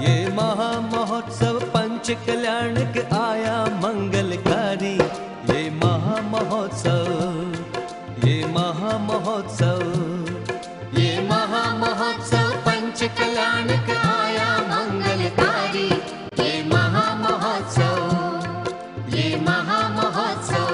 ये महा महोत्सव पंच कल्याणक आया मंगलकारी। ये महा महोत्सव, ये महा महोत्सव, ये महा महोत्सव पंच कल्याणक आया मंगलकारी। ये महा महोत्सव, ये महा महोत्सव।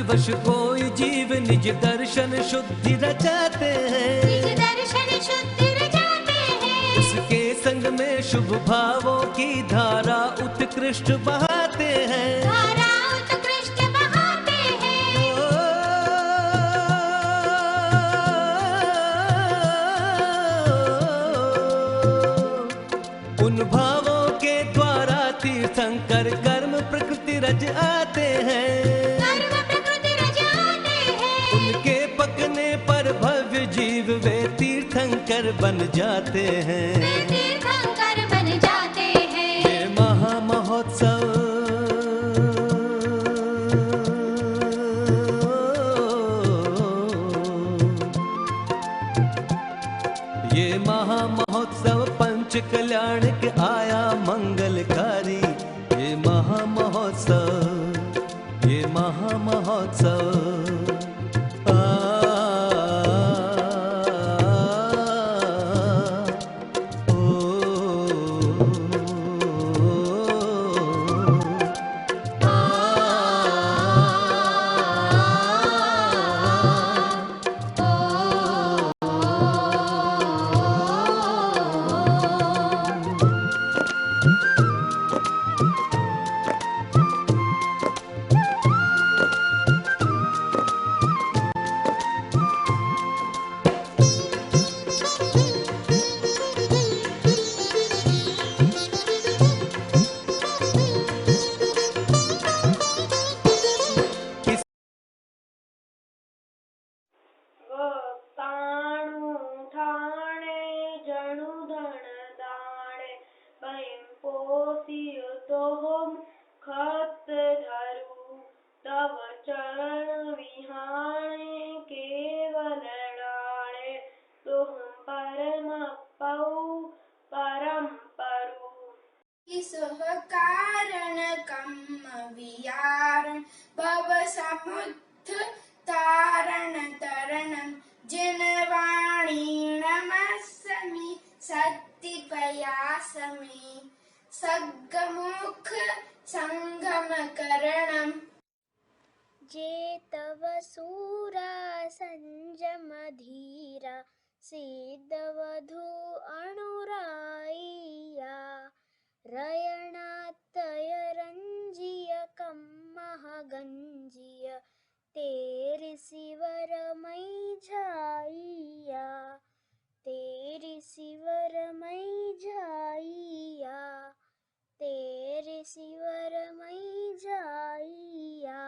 वश कोई जीव निज दर्शन शुद्धि रचाते हैं, निज दर्शन शुद्धि रचाते हैं। उसके संग में शुभ भावों की धारा उत्कृष्ट बहाते हैं, धारा उत्कृष्ट बहाते हैं। उन भावों के द्वारा तीर्थंकर कर्म प्रकृति रच आते हैं, जीव वे तीर्थंकर बन जाते हैं, वे तीर्थंकर बन जाते हैं। ये महा महोत्सव, ये महा महोत्सव पंच कल्याणक आया मंगलकारी। ये महा महोत्सव, ये महा महोत्सव। भव समुद्ध तारण तरणं जिनवाणी नमस्समि सत्तिपयासमि सग्गमुख संगम करणं। जेतव सूरा संजम धीरा सिद्धवधू अणुराइया रयणातय रंजिय कम्मह गंजिय तेरी सिवर मई झाइया, तेरी सिवर मई झाइया, तेरी सिवर मई झाइया।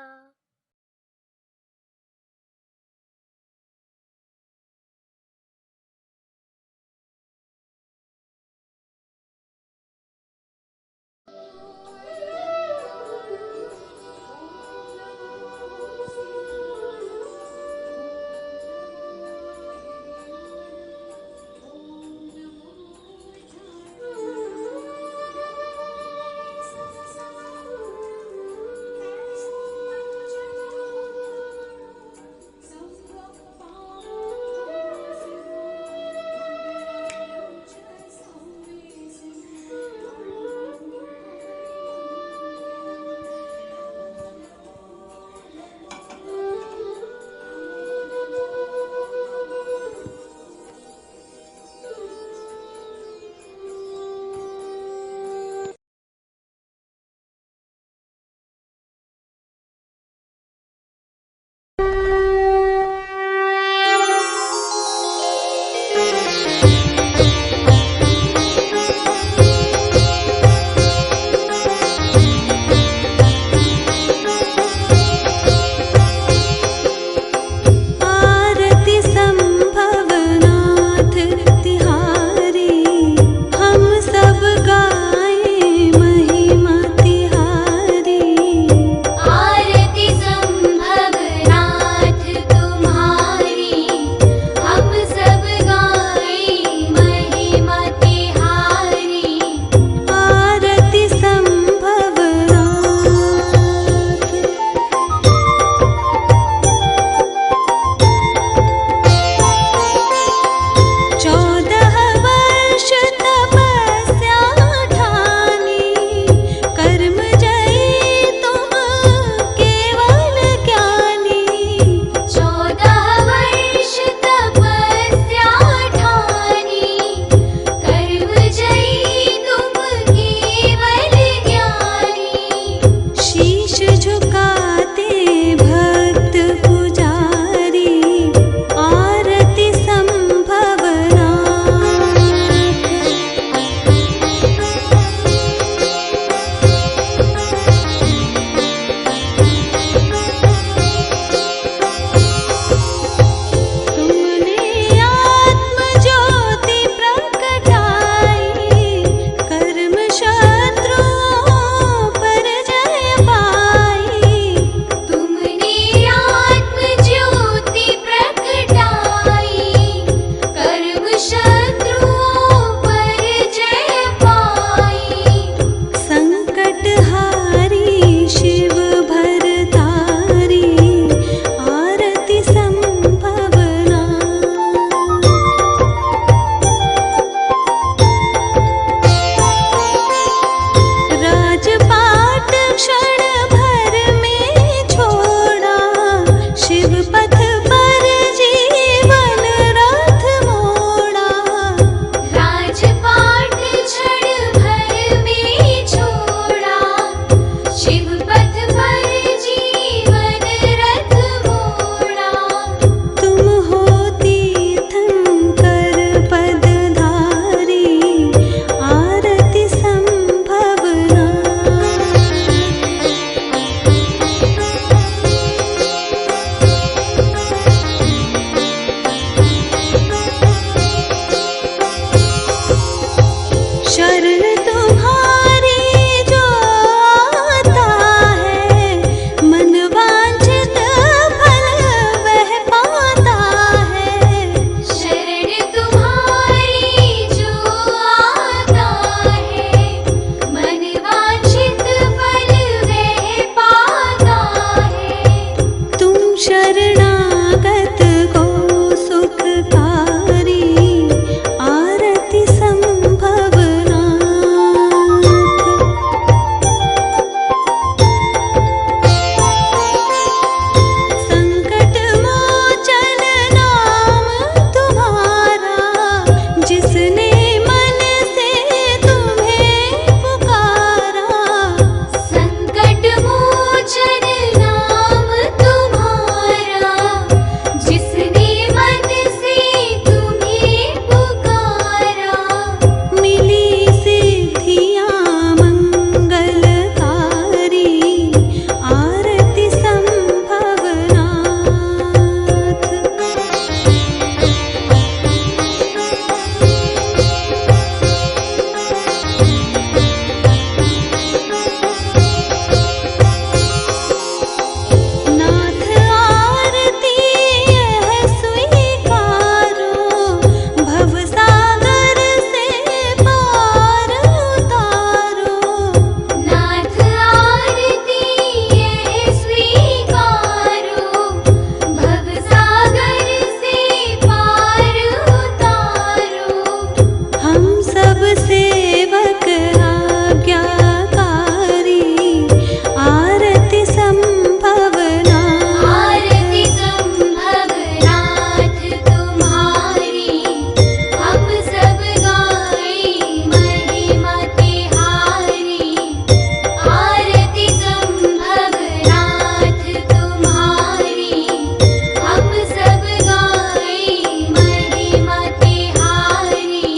शरणागत को सुखकारी आरती संभवनाथ। संकट मोचन नाम तुम्हारा, जिसने मन से तुम्हें पुकारा। संकट मोचन नाम तुम्हारा, जिसने मन से तुम्हें पुकारा। मिली सिद्धियां मंगलकारी आरती संभवनाथ। नाथ आरती यह स्वीकारो, भवसागर से पार उतारो। नाथ आरती यह स्वीकारो, भवसागर से पार उतारो। हम सब सेवक आज्ञाकारी आरती संभवनाथ। आरती संभवनाथ तुम्हारी, हम सब गाए महिमा तिहारी। आरती संभवनाथ तुम्हारी, हम सब गाए महिमा तिहारी।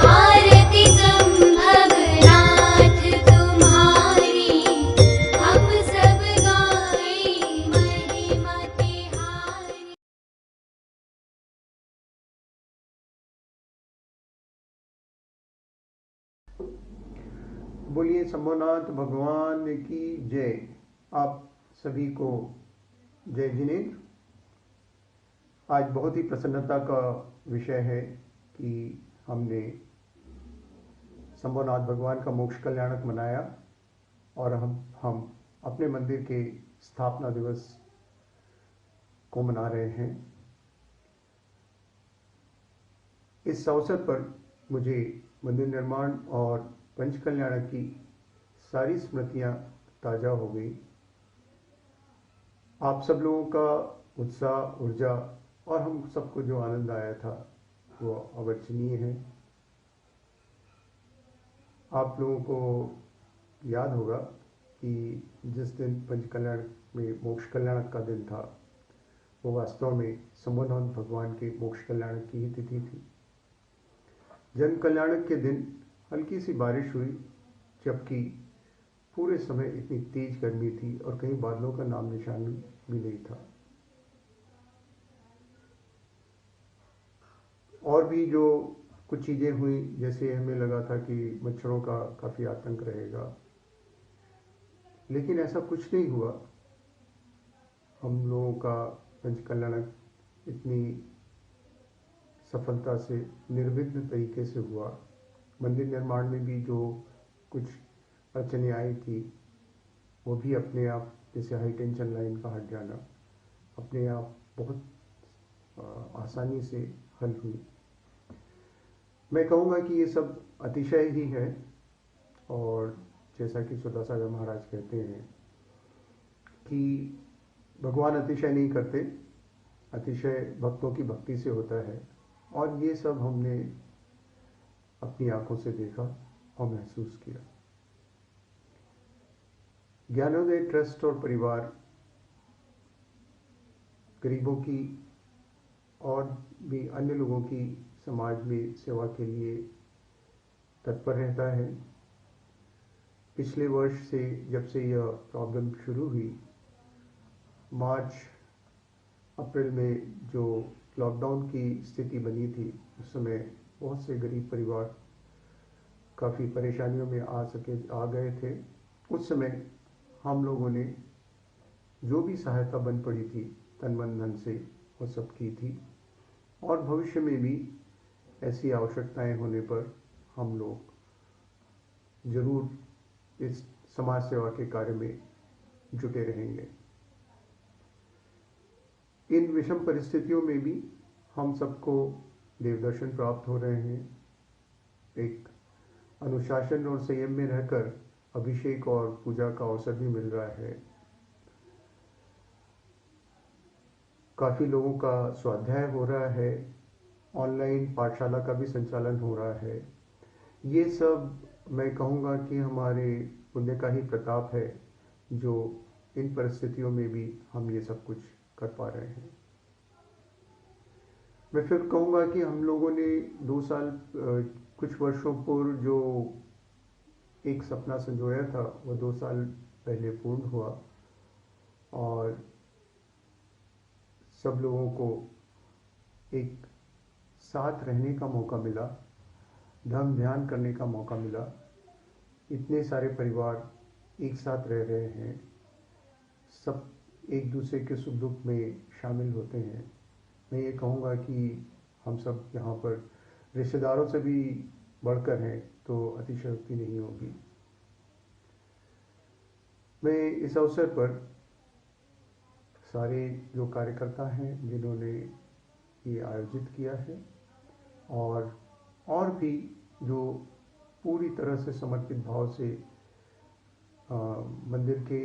आरती संभवनाथ तुम्हारी, हम सब गाए महिमा तिहारी। बोलिए शंभुनाथ भगवान की जय। आप सभी को जय जिनेन्द्र। आज बहुत ही प्रसन्नता का विषय है कि हमने शंभुनाथ भगवान का मोक्ष कल्याणक मनाया और हम अपने मंदिर के स्थापना दिवस को मना रहे हैं। इस अवसर पर मुझे मंदिर निर्माण और पंच कल्याणक की सारी स्मृतियां ताजा हो गई। आप सब लोगों का उत्साह, ऊर्जा और हम सबको जो आनंद आया था वो अवर्चनीय है। आप लोगों को याद होगा कि जिस दिन पंच कल्याण में मोक्ष कल्याणक का दिन था वो वास्तव में शंभुनाथ भगवान के मोक्ष कल्याणक की ही तिथि थी। जन्म कल्याणक के दिन हल्की सी बारिश हुई, जबकि पूरे समय इतनी तेज गर्मी थी और कहीं बादलों का नाम निशान भी नहीं था। और भी जो कुछ चीजें हुई, जैसे हमें लगा था कि मच्छरों का काफी आतंक रहेगा, लेकिन ऐसा कुछ नहीं हुआ। हम लोगों का पंच कल्याणक इतनी सफलता से निर्विघ्न तरीके से हुआ। मंदिर निर्माण में भी जो कुछ अड़चनें आई थी वो भी अपने आप, जैसे हाई टेंशन लाइन का हट जाना, अपने आप बहुत आसानी से हल हुई। मैं कहूँगा कि ये सब अतिशय ही है, और जैसा कि सुधा सागर महाराज कहते हैं कि भगवान अतिशय नहीं करते, अतिशय भक्तों की भक्ति से होता है। और ये सब हमने अपनी आंखों से देखा और महसूस किया। ज्ञानोदय ट्रस्ट और परिवार गरीबों की और भी अन्य लोगों की समाज में सेवा के लिए तत्पर रहता है। पिछले वर्ष से जब से यह प्रॉब्लम शुरू हुई, मार्च अप्रैल में जो लॉकडाउन की स्थिति बनी थी, उस समय बहुत से गरीब परिवार काफ़ी परेशानियों में आ गए थे। उस समय हम लोगों ने जो भी सहायता बन पड़ी थी तन मन धन से वो सब की थी, और भविष्य में भी ऐसी आवश्यकताएं होने पर हम लोग जरूर इस समाज सेवा के कार्य में जुटे रहेंगे। इन विषम परिस्थितियों में भी हम सबको देवदर्शन प्राप्त हो रहे हैं। एक अनुशासन और संयम में रहकर अभिषेक और पूजा का अवसर भी मिल रहा है। काफ़ी लोगों का स्वाध्याय हो रहा है, ऑनलाइन पाठशाला का भी संचालन हो रहा है। ये सब मैं कहूँगा कि हमारे पुण्य का ही प्रताप है, जो इन परिस्थितियों में भी हम ये सब कुछ कर पा रहे हैं। मैं फिर कहूँगा कि हम लोगों ने 2 साल कुछ वर्षों पूर्व जो एक सपना संजोया था, वो 2 साल पहले पूर्ण हुआ और सब लोगों को एक साथ रहने का मौका मिला, धर्म ध्यान करने का मौका मिला। इतने सारे परिवार एक साथ रह रहे हैं, सब एक दूसरे के सुख दुख में शामिल होते हैं। मैं ये कहूँगा कि हम सब यहाँ पर रिश्तेदारों से भी बढ़कर हैं, तो अतिशयोक्ति नहीं होगी। मैं इस अवसर पर सारे जो कार्यकर्ता हैं जिन्होंने ये आयोजित किया है, और भी जो पूरी तरह से समर्पित भाव से मंदिर के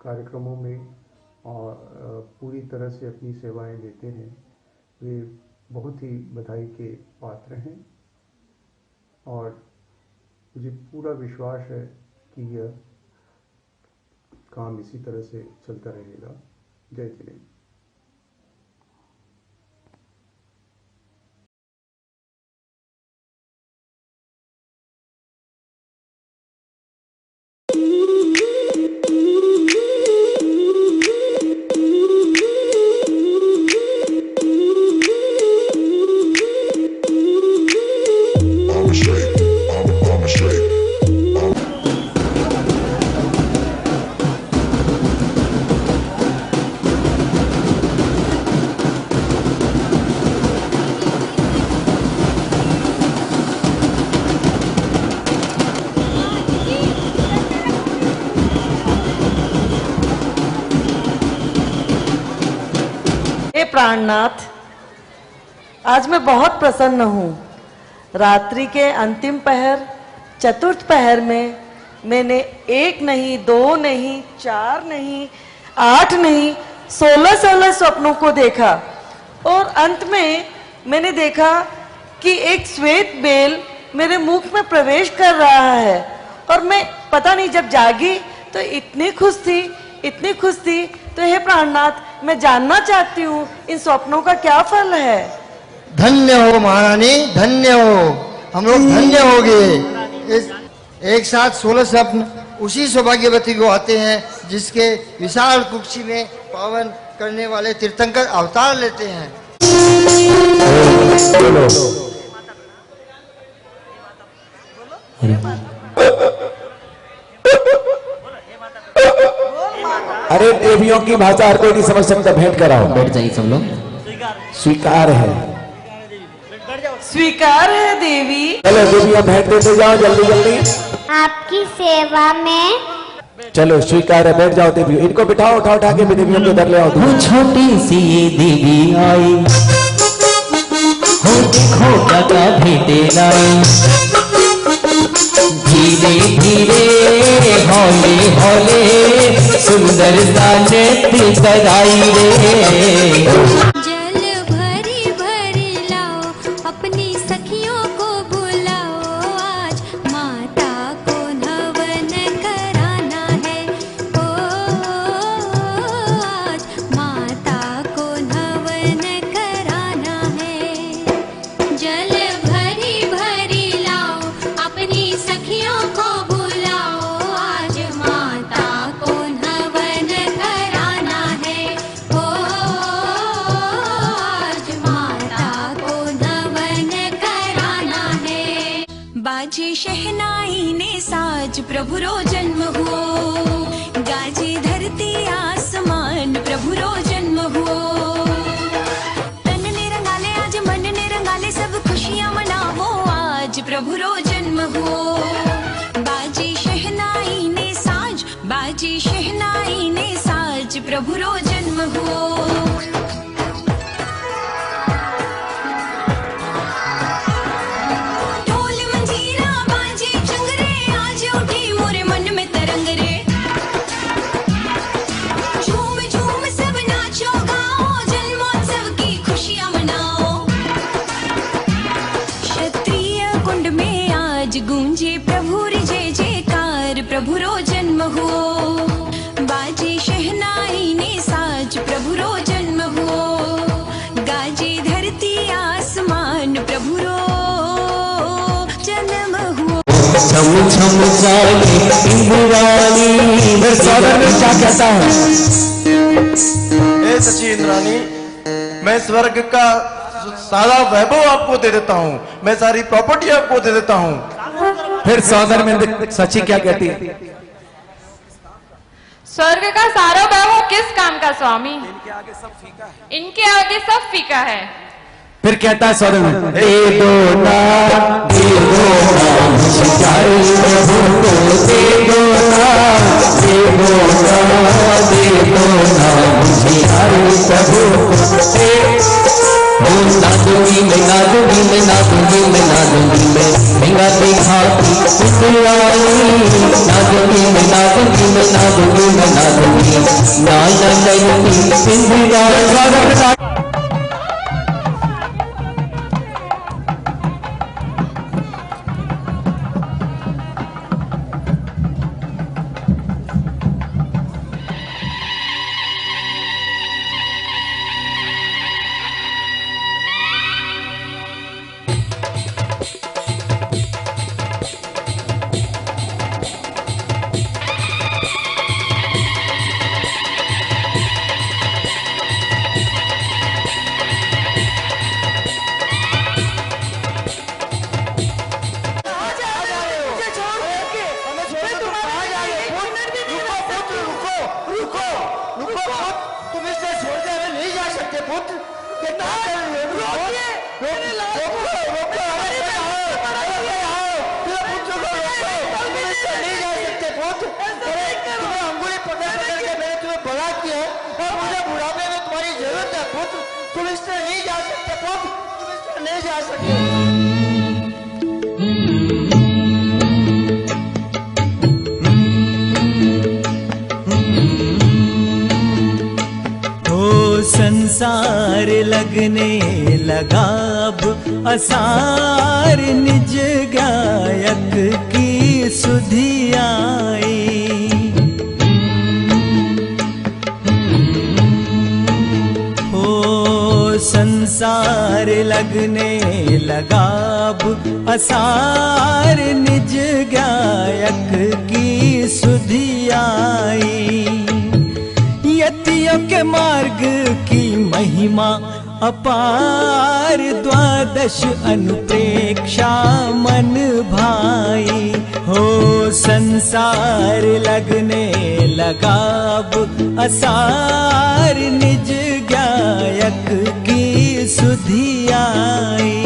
कार्यक्रमों में और पूरी तरह से अपनी सेवाएं देते हैं, वे बहुत ही बधाई के पात्र हैं। और मुझे पूरा विश्वास है कि यह काम इसी तरह से चलता रहेगा। जय जिनेन्द्र। प्राणनाथ, आज मैं बहुत प्रसन्न हूँ। रात्रि के अंतिम पहर, चतुर्थ पहर में मैंने 1 नहीं, 2 नहीं, 4 नहीं, 8 नहीं, 16 स्वप्नों को देखा। और अंत में मैंने देखा कि एक श्वेत बेल मेरे मुख में प्रवेश कर रहा है। और मैं पता नहीं, जब जागी तो इतनी खुश थी। तो हे प्राणनाथ, मैं जानना चाहती हूँ इन स्वप्नों का क्या फल है। धन्य हो महारानी, धन्य हो, हम लोग धन्य हो गए। एक साथ 16 स्वप्न उसी सौभाग्यवती को आते हैं जिसके विशाल कुक्षी में पावन करने वाले तीर्थंकर अवतार लेते हैं। अरे देवियों की भाषा हर कोई नहीं समझ सकता, भेंट कराओ। बैठ जाइए सब लोग। स्वीकार है, स्वीकार है देवी। चलो देवियां भेंट देते जाओ जल्दी जल्दी। आपकी सेवा में। चलो स्वीकार है, बैठ जाओ देवियों। इनको बिठाओ, उठा के भी देवियों के दर ले आओ। छोटी सी ये देवी आई, हो देखो क्या भेंटे लाई। धीरे धीरे हौले हौले सुंदर सा नृत्य कराई रे। जल भरी भरी लाओ, अपनी सखियों को बुलाओ, आज माता को हवन कराना है। ओ आज माता को हवन कराना है। जल भरी भरी लाओ, अपनी सखियों को बुलाओ, आज माता को हवन कराना है। ओ आज माता को हवन कराना है। बाजे शहनाई ने साज, प्रभु रो जन्म हुओ। गाजे धरती आसमान, प्रभु रो जन्म हुओ। तन ने रंगाले आज, मन ने रंगाले, सब खुशियां मनावो, आज प्रभु रो जन्म हुओ। बाजे शहनाई ने साज, बाजे शहनाई ने साज, प्रभु रो जन्म हुओ। ढोल मंजीरा बाजे चंगरे, आज उठी मोरे मन में तरंग रे। झूम झूम सब नाचो गाओ, जन्मोत्सव की खुशियां मनाओ। क्षत्रिय कुंड में आज गूंजे प्रभु रे जय जयकार, प्रभु रो जन्म हुओ। बाजे शहनाई ने साज, प्रभु रो जन्म हुओ। गाजे धरती आसमान, प्रभु रो जन्म हुओ। छम छम जाए इंद्राणी। फिर सौदर में क्या कहता है? हे सची इंद्राणी, मैं स्वर्ग का सारा वैभव आपको दे देता हूँ, मैं सारी प्रॉपर्टी आपको दे देता हूँ। फिर सौदर में सची क्या कहती है? स्वर्ग का सारा वैभव किस काम का स्वामी? इनके आगे सब फीका है। फिर कहता है सौदर में, दे दो ना मुझे प्यारे प्रभु को, दे दो ना मुझे प्यारे प्रभु को। ना दूंगी मैं, ना दूंगी मैं, ना दूंगी मैं, ना दूंगी मैं महंगा दिखाती इंद्राणी। ना दूंगी मैं, ना दूंगी मैं, ना दूंगी मैं, ना दूंगी ना इंद्राणी। तुम इस तरह नहीं जा सकते पुत्र, तुम इस तरह नहीं जा सकते। संसार लगने लगा अब असार, निज गायक की सुधि आई। हो संसार लगने लगा अब असार, निज गायक की सुधि आई। यतियों के मार्ग की महिमा अपार, द्वादश अनुप्रेक्षा मन भाई। हो संसार लगने लगा अब असार, निज गायक की सुधि आई।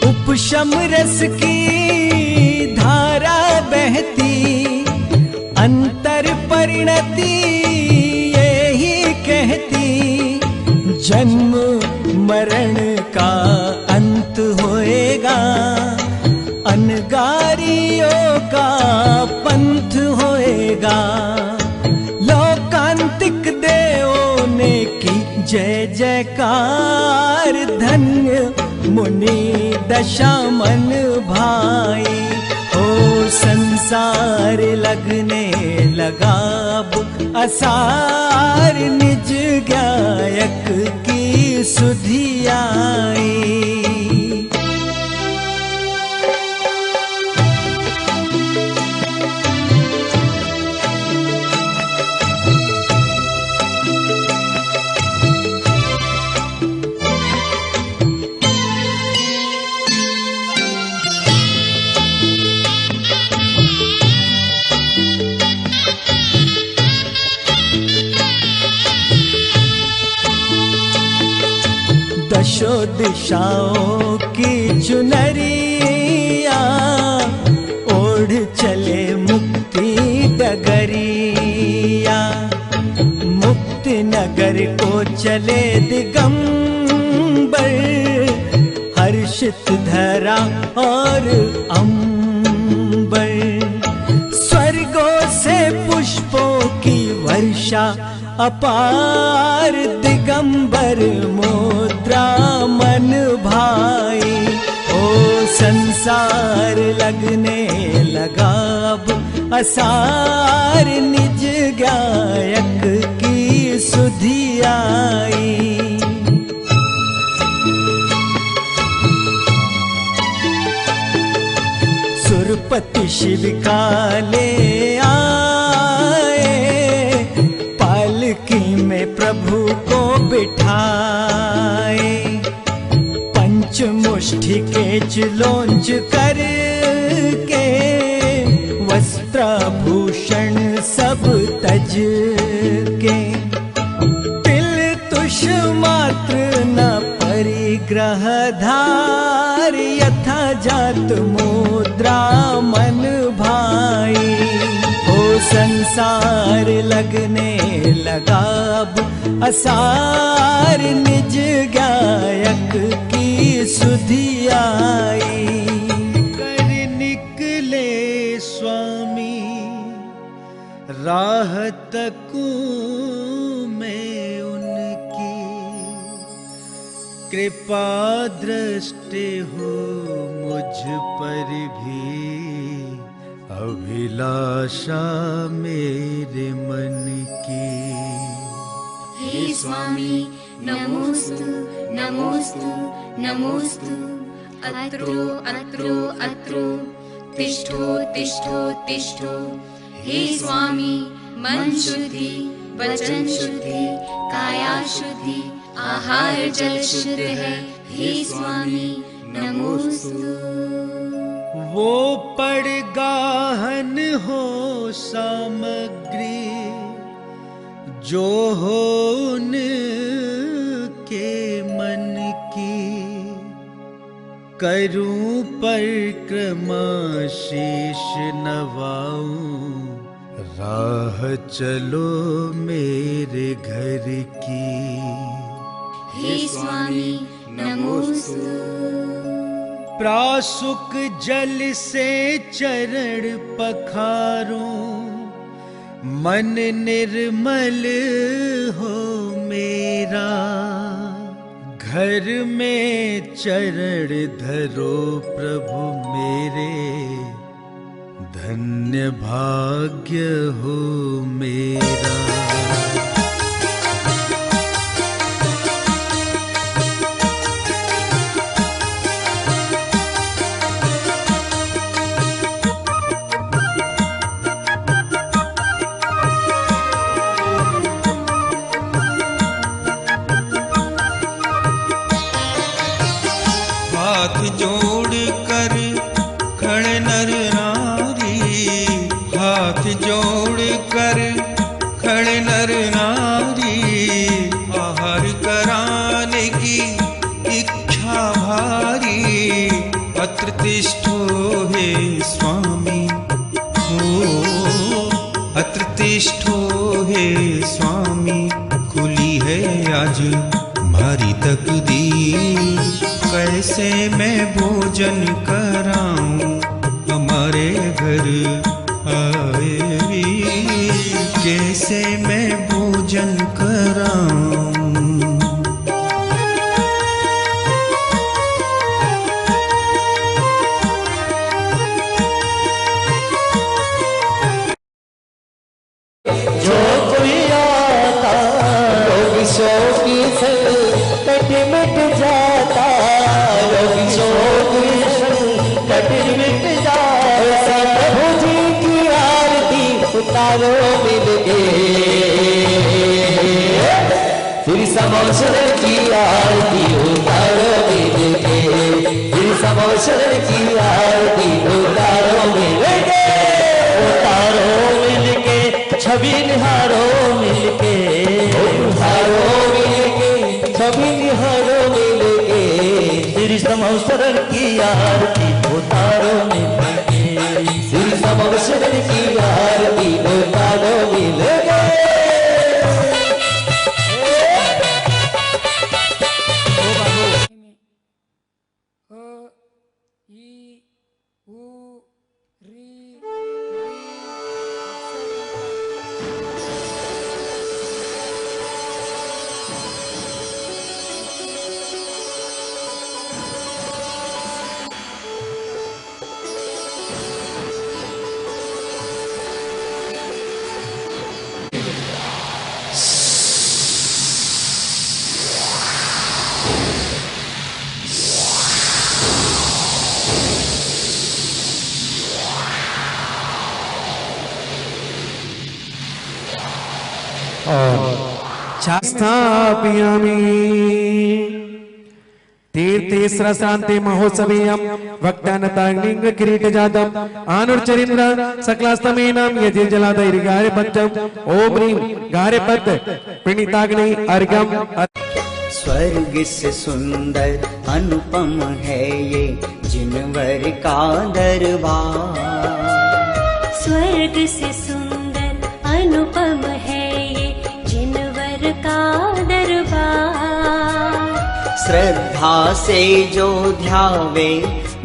उपशम रस की धारा बहती, अंतर परिणति यही कहती। जन्म मरण का अंत होएगा, अनगारियों का पंथ होएगा। लोकांतिक देवों ने की जय जयकार, धन्य मुनि दशा मन भाई। ओ संसार लगने लगा अब असार, निज गायक की सुधि आई। दशो दिशाओं की चुनरिया ओढ़ चले मुक्ति डगरिया। मुक्ति नगर को चले दिगंबर, हर्षित धरा और अंबर। स्वर्गों से पुष्पों की वर्षा अपार, दिगंबर मुद्रा मन भाई। ओ संसार लगने लगा अब असार, निज गायक की सुधि आई। सुरपति शिव काले आए, पालकी में प्रभु को बिठाए। पंचमुष्टि के चिलोंच करके, वस्त्राभूषण सब तज के। तिल तुष मात्र न परिग्रह धार, यथा जात मुद्रा मन भाई। हो संसार लगने लगा अब असार, निज गायक की सुधि आई। कर निकले स्वामी राह तकूं मैं उनकी, कृपा दृष्टि हो मुझ पर भी, अभिलाषा मेरे मन की। हे स्वामी नमोस्तु नमोस्तु नमोस्तु। अत्रो अत्रो अत्रो, तिष्ठो तिष्ठो तिष्ठो। हे स्वामी मन शुद्धि वचन शुद्धि काया शुद्धि, आहार जल शुद्ध है। हे स्वामी नमोस्तु। वो पड़गाहन हो सामग्री, जो हो उनके मन की। करूं परिक्रमा शीश नवाऊं, राह चलो मेरे घर की। हे स्वामी नमोस्तु। प्रासुक जल से चरण पखारूं, मन निर्मल हो मेरा। घर में चरण धरो प्रभु मेरे, धन्य भाग्य हो मेरा। हाथ जोड़ कर खड़े नर नारी, हाथ जोड़ कर खड़े नर नारी। आहार कराने की इच्छा भारी, अत्र तिष्ठो हे स्वामी। हो अत्र तिष्ठो हे स्वामी। खुली है आज हमारी तकदीर, कैसे मैं भोजन कराऊं हमारे घर आए वीर, कैसे मैं भोजन कराऊं। जो कोई आता रोग शोक कट मिट जाता, रोग शोक कट मिट जाता। प्रभु जी की आरती उतारो मिलके, फिर समोसर की आरती उतारो मिलके, फिर समोसर की आरती उतारो मिलके। उतारो मिलके छवि निहारो मिलके, निहारो मिलके छवि निहारो मिलके। समो शरण की आरती उतारो मिलेगे, श्री समो शरण की आरती उतारो मिलेगे। स्थापयामि तीर्थे स्रसान्ते महोत्सवेयं वक्तानताग्निंग किरीटजातम् आनुर्चरिन्द्र सकलास्तमेनां यजिर्जलादैर्गारे पञ्चम ओम ह्रीं गारेपद प्रणीताग्नि अर्घ्यम्। स्वर्ग से सुंदर अनुपम है ये जिनवर का दरबार, स्वर्ग से सुंदर अनुपम है ये जिनवर का दरबार। श्रद्धा से जो ध्यावे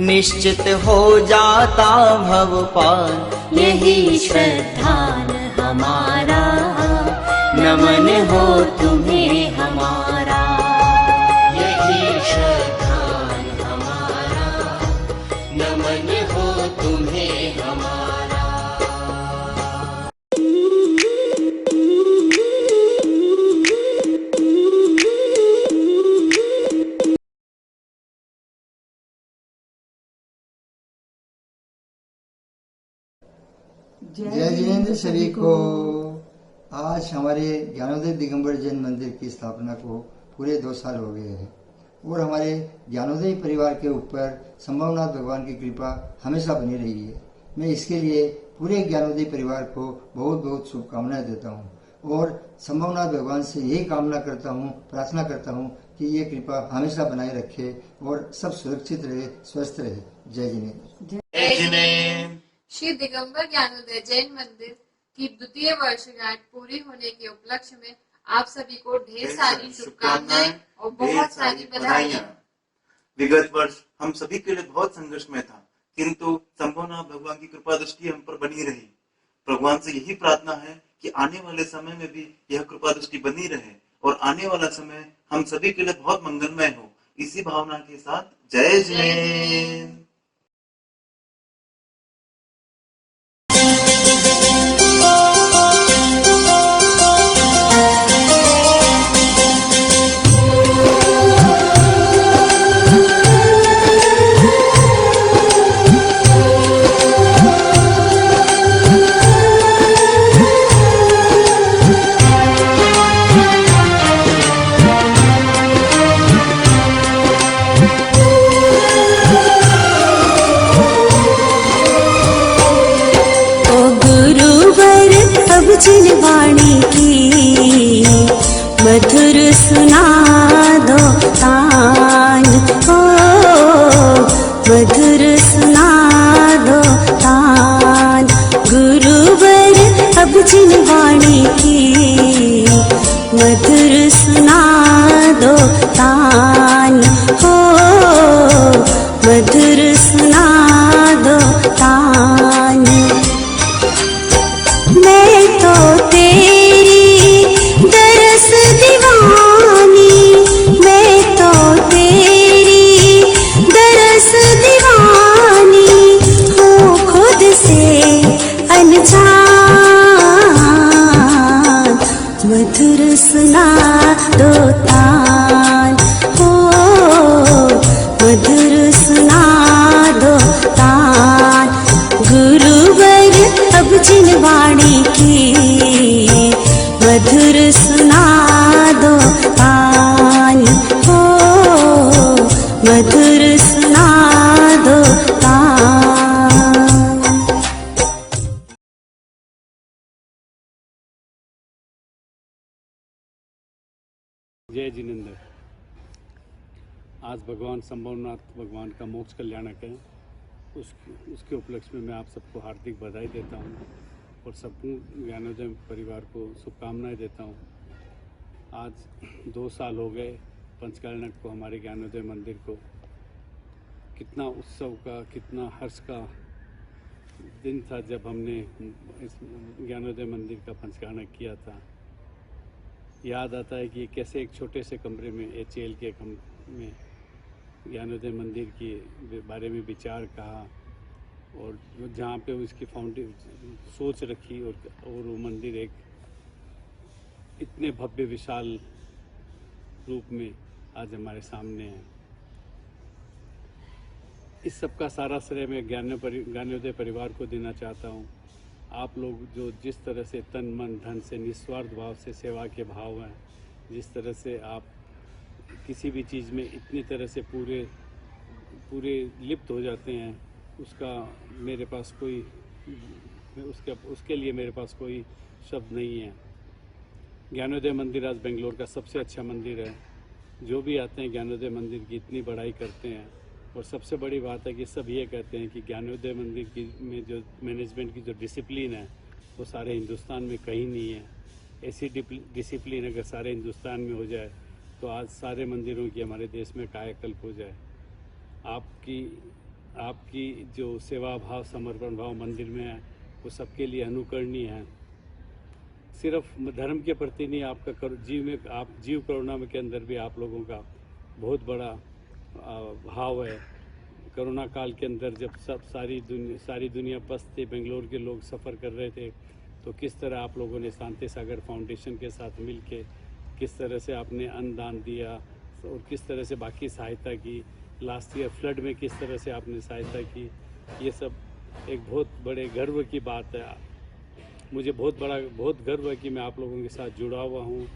निश्चित हो जाता भव पार, यही श्रद्धान हमारा, नमन हो तुम्हें हमारा। यही श्रद्धान हमारा, नमन हो तुम्हें हमारा। जय जिनेन्द्र सभी को। आज हमारे ज्ञानोदय दिगंबर जैन मंदिर की स्थापना को पूरे 2 साल हो गए हैं और हमारे ज्ञानोदय परिवार के ऊपर संभवनाथ भगवान की कृपा हमेशा बनी रही है। मैं इसके लिए पूरे ज्ञानोदय परिवार को बहुत बहुत शुभकामनाएं देता हूं और संभवनाथ भगवान से यही कामना करता हूं, प्रार्थना करता हूं कि ये कृपा हमेशा बनाए रखे और सब सुरक्षित रहे, स्वस्थ रहे। जय जिनेन्द्र। जय जिनेन्द्र। श्री दिगंबर ज्ञानोदय जैन मंदिर की 2वीं वर्षगांठ पूरी होने के उपलक्ष्य में आप सभी को ढेर सारी शुभकामनाएं और बहुत सारी बधाइयां। विगत वर्ष हम सभी के लिए बहुत संघर्षमय था, किंतु संभवनाथ भगवान की कृपा दृष्टि हम पर बनी रही। भगवान से यही प्रार्थना है कि आने वाले समय में भी यह कृपा दृष्टि बनी रहे और आने वाला समय हम सभी के लिए बहुत मंगलमय हो। इसी भावना के साथ जय जिनेन्द्र। जिन वाणी की मधुर सुना दो तान, हो मधुर सुना दो तान। गुरुवर अब जिन वाणी की मधुर सुना दो तान, हो मधुर सुना दो तान। मैं तो तेरी दरस दीवानी, मैं तो तेरी दरस दीवानी हूँ खुद से अनजान। मधुर सुना दो तान, हो मधुर सुना दो तान। गुरुवर अब जिन वाणी की मधुर सुना दो तान, हो मधुर सुना दो तान। जय जिनेन्द्र। आज भगवान संभवनाथ भगवान का मोक्ष कल्याणक है। उसके उपलक्ष्य में मैं आप सबको हार्दिक बधाई देता हूँ और संपूर्ण ज्ञानोदय परिवार को शुभकामनाएं देता हूँ। आज 2 साल हो गए पंचकालनट को, हमारे ज्ञानोदय मंदिर को। कितना उत्सव का, कितना हर्ष का दिन था जब हमने इस ज्ञानोदय मंदिर का पंचकालनट किया था। याद आता है कि कैसे एक छोटे से कमरे में, HL के में ज्ञानोदय मंदिर के बारे में विचार कहा और जहाँ पे उसकी सोच रखी और वो मंदिर एक इतने भव्य विशाल रूप में आज हमारे सामने है। इस सब का सारा श्रेय मैं ज्ञानोदय परिवार को देना चाहता हूँ। आप लोग जो जिस तरह से तन मन धन से निस्वार्थ भाव से सेवा के भाव हैं, जिस तरह से आप किसी भी चीज़ में इतनी तरह से पूरे लिप्त हो जाते हैं, उसका मेरे पास कोई उसके लिए मेरे पास कोई शब्द नहीं है। ज्ञानोदय मंदिर आज बेंगलोर का सबसे अच्छा मंदिर है। जो भी आते हैं ज्ञानोदय मंदिर की इतनी बड़ाई करते हैं और सबसे बड़ी बात है कि सब ये कहते हैं कि ज्ञानोदय मंदिर में जो मैनेजमेंट की जो डिसिप्लिन है वो सारे हिंदुस्तान में कहीं नहीं है। ऐसी डिसिप्लिन अगर सारे हिंदुस्तान में हो जाए तो आज सारे मंदिरों की हमारे देश में कायाकल्प हो जाए। आपकी जो सेवा भाव, समर्पण भाव मंदिर में है वो सबके लिए अनुकरणीय है। सिर्फ धर्म के प्रति नहीं, आपका जीव करुणा के अंदर भी आप लोगों का बहुत बड़ा भाव है। कोरोना काल के अंदर जब सारी दुनिया पस्त थी, बेंगलोर के लोग सफ़र कर रहे थे, तो किस तरह आप लोगों ने शांति सागर फाउंडेशन के साथ मिलके किस तरह से आपने अन्नदान दिया और किस तरह से बाकी सहायता की। लास्ट ईयर फ्लड में किस तरह से आपने सहायता की, ये सब एक बहुत बड़े गर्व की बात है। मुझे बहुत गर्व है कि मैं आप लोगों के साथ जुड़ा हुआ हूँ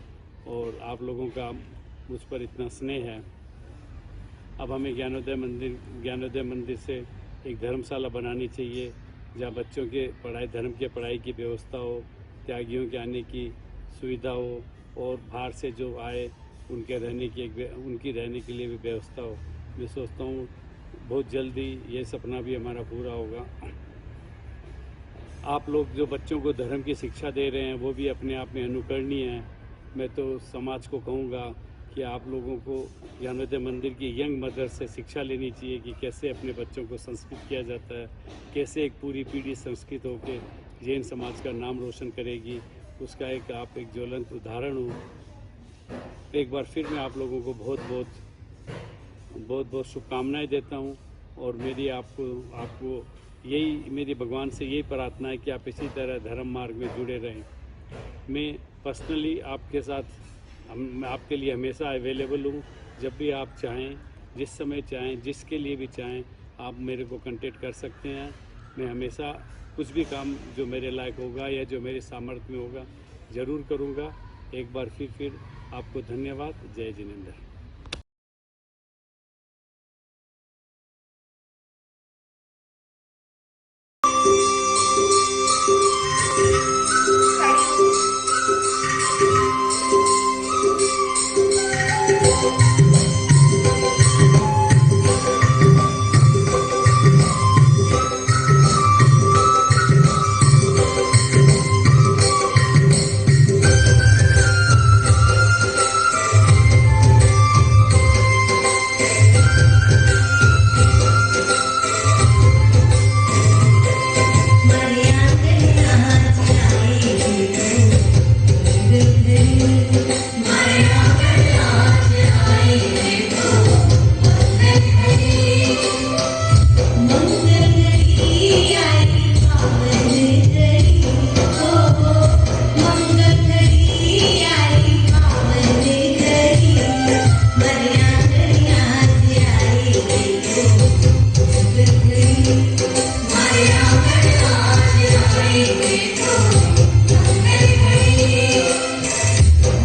और आप लोगों का मुझ पर इतना स्नेह है। अब हमें ज्ञानोदय मंदिर से एक धर्मशाला बनानी चाहिए जहाँ बच्चों के धर्म के पढ़ाई की व्यवस्था हो, त्यागियों के आने की सुविधा हो और बाहर से जो आए उनके रहने के लिए भी व्यवस्था हो। मैं सोचता हूँ बहुत जल्दी ये सपना भी हमारा पूरा होगा। आप लोग जो बच्चों को धर्म की शिक्षा दे रहे हैं वो भी अपने आप में अनुकरणीय है। मैं तो समाज को कहूँगा कि आप लोगों को ज्ञानोदय मंदिर की यंग मदर से शिक्षा लेनी चाहिए कि कैसे अपने बच्चों को संस्कृत किया जाता है, कैसे एक पूरी पीढ़ी संस्कृत होकर जैन समाज का नाम रोशन करेगी। उसका आप एक ज्वलंत उदाहरण हो। एक बार फिर मैं आप लोगों को बहुत बहुत शुभकामनाएं देता हूं और मेरी भगवान से यही प्रार्थना है कि आप इसी तरह धर्म मार्ग में जुड़े रहें। मैं पर्सनली आपके साथ आपके लिए हमेशा अवेलेबल हूँ। जब भी आप चाहें, जिस समय चाहें, जिसके लिए भी चाहें, आप मेरे को कांटेक्ट कर सकते हैं। मैं हमेशा कुछ भी काम जो मेरे लायक होगा या जो मेरे सामर्थ्य में होगा ज़रूर करूँगा। एक बार फिर आपको धन्यवाद। जय जिनेंद्र।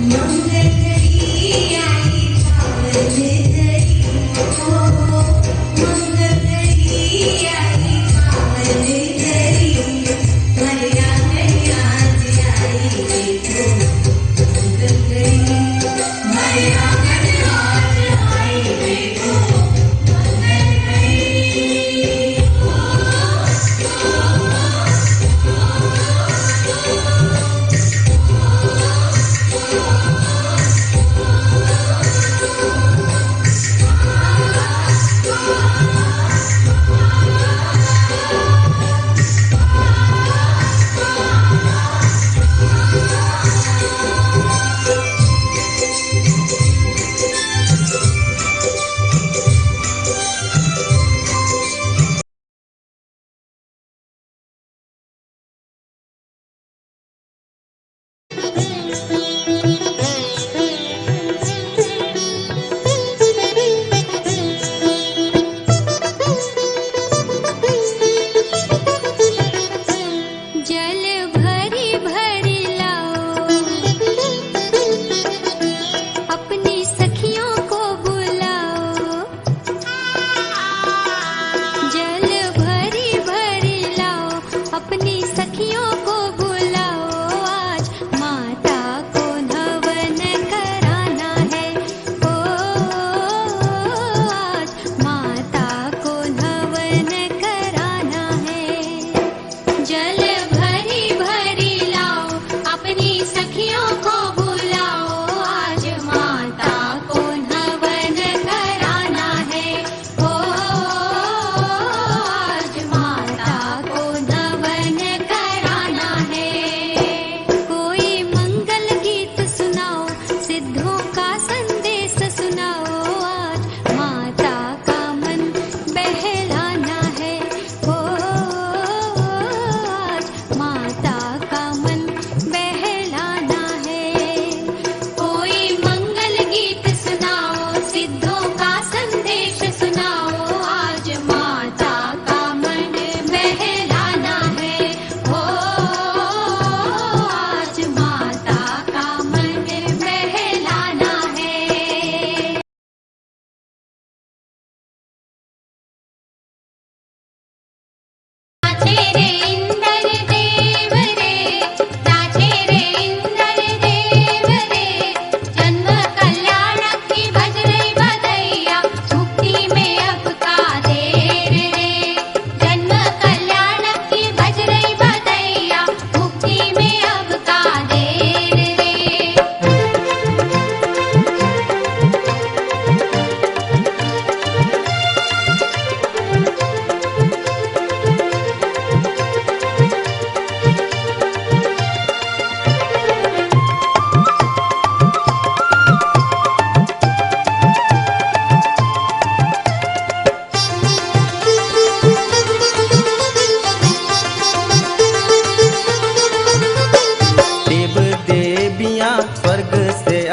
No.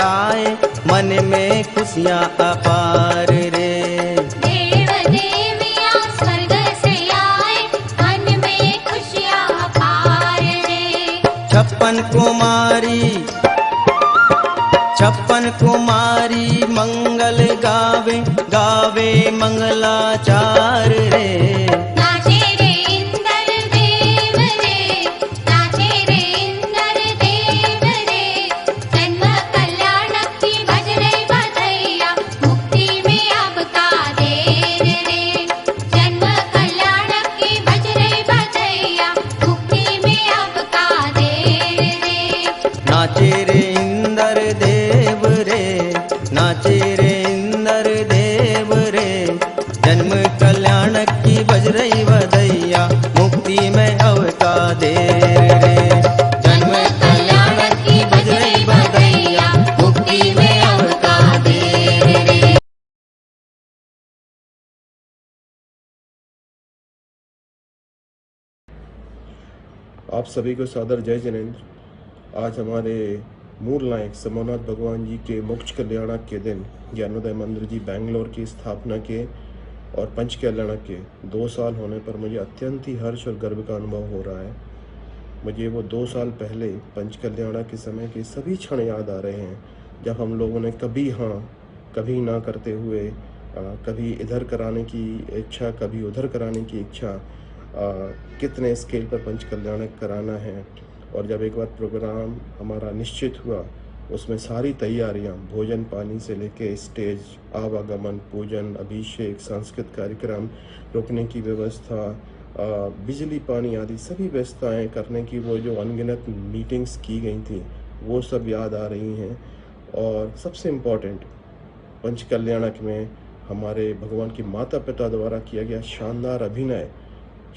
आए, मन में खुशियाँ अपार रे। देव देवियाँ स्वर्ग से आए, मन में खुशियाँ अपार रे। 56 कुमारी मंगल गावे, गावे मंगलाचार रे। नाचे रे इंद्र देव रे, नाचे रे इंद्र देव रे। जन्म कल्याण की बज रही बधैया, मुक्ति में अब का देर रे। जन्म कल्याण की बज रही बधैया, मुक्ति में अब का देर रे। नाचे रे इंद्र देव रे, नाचे रे इंद्र देव रे। जन्म कल्याण की बज रही बधैया, मुक्ति में अब का देर रे। जन्म कल्याण की बज रही बधैया, मुक्ति में अब का देर रे। आप सभी को सादर जय जिनेंद्र। आज हमारे मूल नायक समोनाथ भगवान जी के मोक्ष कल्याणक के दिन ज्ञानोदय मंदिर जी बेंगलोर की स्थापना के और पंच कल्याणक के 2 साल होने पर मुझे अत्यंत ही हर्ष और गर्व का अनुभव हो रहा है। मुझे वो 2 साल पहले पंच कल्याणक के समय के सभी क्षण याद आ रहे हैं, जब हम लोगों ने कभी हाँ कभी ना करते हुए कभी इधर कराने की इच्छा, कभी उधर कराने की इच्छा, कितने स्केल पर पंच कल्याणक कराना है। और जब एक बार प्रोग्राम हमारा निश्चित हुआ, उसमें सारी तैयारियां भोजन पानी से लेके स्टेज, आवागमन, पूजन, अभिषेक, सांस्कृतिक कार्यक्रम, रुकने की व्यवस्था, बिजली पानी आदि सभी व्यवस्थाएं करने की वो जो अनगिनत मीटिंग्स की गई थी, वो सब याद आ रही हैं। और सबसे इम्पोर्टेंट, पंच कल्याणक में हमारे भगवान की माता पिता द्वारा किया गया शानदार अभिनय,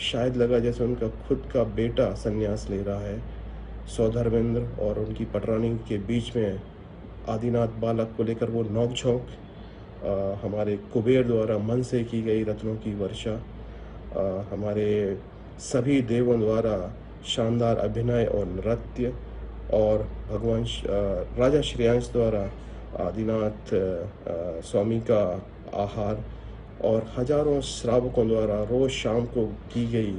शायद लगा जैसे उनका खुद का बेटा संन्यास ले रहा है। सौधर्मेंद्र और उनकी पटरानी के बीच में आदिनाथ बालक को लेकर वो नोक-झोंक, हमारे कुबेर द्वारा मन से की गई रत्नों की वर्षा, हमारे सभी देवों द्वारा शानदार अभिनय और नृत्य, और भगवान राजा श्रेयांश द्वारा आदिनाथ स्वामी का आहार, और हजारों श्रावकों द्वारा रोज शाम को की गई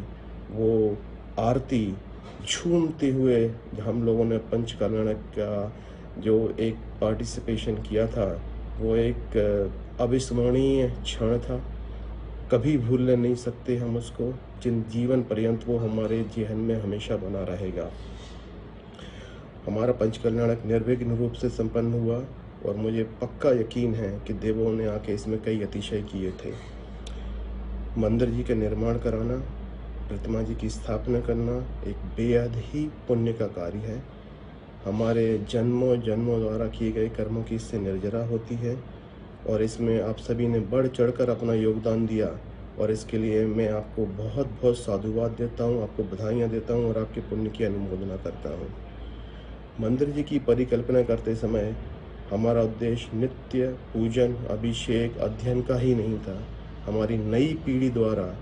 वो आरती, झूमते हुए हम लोगों ने पंच कल्याणक का जो एक पार्टिसिपेशन किया था, वो एक अविस्मरणीय क्षण था। कभी भूलने नहीं सकते हम उसको, जिन जीवन पर्यंत वो हमारे जीवन में हमेशा बना रहेगा। हमारा पंच कल्याणक निर्विघ्न रूप से संपन्न हुआ और मुझे पक्का यकीन है कि देवों ने आके इसमें कई अतिशय किए थे। मंदिर जी का निर्माण कराना, प्रतिमा जी की स्थापना करना एक बेहद ही पुण्य का कार्य है। हमारे जन्मों जन्मों द्वारा किए गए कर्मों की इससे निर्जरा होती है, और इसमें आप सभी ने बढ़ चढ़कर अपना योगदान दिया, और इसके लिए मैं आपको बहुत बहुत साधुवाद देता हूँ, आपको बधाइयाँ देता हूँ और आपके पुण्य की अनुमोदना करता हूँ। मंदिर जी की परिकल्पना करते समय हमारा उद्देश्य नित्य पूजन, अभिषेक, अध्ययन का ही नहीं था। हमारी नई पीढ़ी द्वारा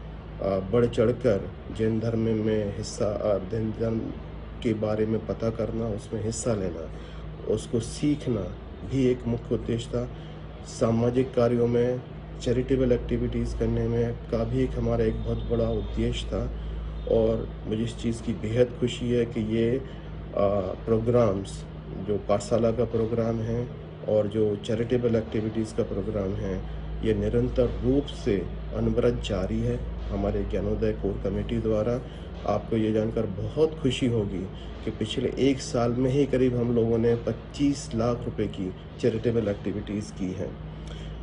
बढ़ चढ़कर जैन धर्म में हिस्सा, जैन धर्म के बारे में पता करना, उसमें हिस्सा लेना, उसको सीखना भी एक मुख्य उद्देश्य था। सामाजिक कार्यों में, चैरिटेबल एक्टिविटीज़ करने में का भी एक हमारा एक बहुत बड़ा उद्देश्य था। और मुझे इस चीज़ की बेहद खुशी है कि ये प्रोग्राम्स, जो पाठशाला का प्रोग्राम है और जो चैरिटेबल एक्टिविटीज़ का प्रोग्राम है, ये निरंतर रूप से अनवरत जारी है हमारे ज्ञानोदय कोर कमेटी द्वारा। आपको ये जानकर बहुत खुशी होगी कि पिछले 1 साल में ही करीब हम लोगों ने 25 लाख रुपए की चैरिटेबल एक्टिविटीज़ की हैं।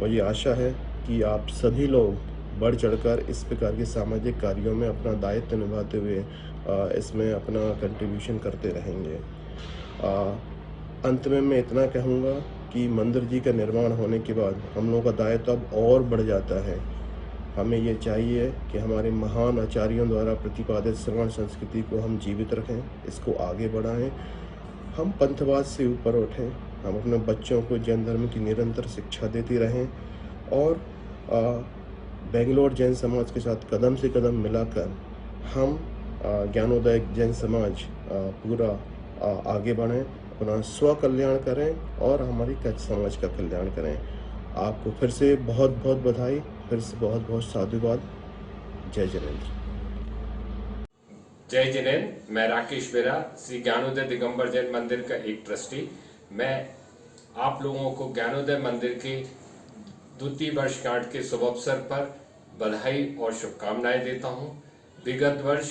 मुझे आशा है कि आप सभी लोग बढ़ चढ़कर इस प्रकार के सामाजिक कार्यों में अपना दायित्व निभाते हुए इसमें अपना कंट्रीब्यूशन करते रहेंगे। अंत में मैं इतना कहूँगा कि मंदिर जी का निर्माण होने के बाद हम लोगों का दायित्व अब और बढ़ जाता है। हमें ये चाहिए कि हमारे महान आचार्यों द्वारा प्रतिपादित श्रवण संस्कृति को हम जीवित रखें, इसको आगे बढ़ाएं, हम पंथवाद से ऊपर उठें, हम अपने बच्चों को जैन धर्म की निरंतर शिक्षा देती रहें, और बेंगलोर जैन समाज के साथ कदम से कदम मिलाकर हम ज्ञानोदय जैन समाज पूरा आगे बढ़ें। अपना स्व कल्याण करें और हमारी समाज का कल्याण करें। आपको फिर से बहुत बहुत बधाई, फिर से बहुत बहुत साधुवाद। जय जिनेंद्र। जय जिनेंद्र। मैं राकेश बेरा, श्री ज्ञानोदय दिगंबर जैन मंदिर का एक ट्रस्टी। मैं आप लोगों को ज्ञानोदय मंदिर के द्वितीय वर्षगांठ के शुभ अवसर पर बधाई और शुभकामनाएं देता हूं। विगत वर्ष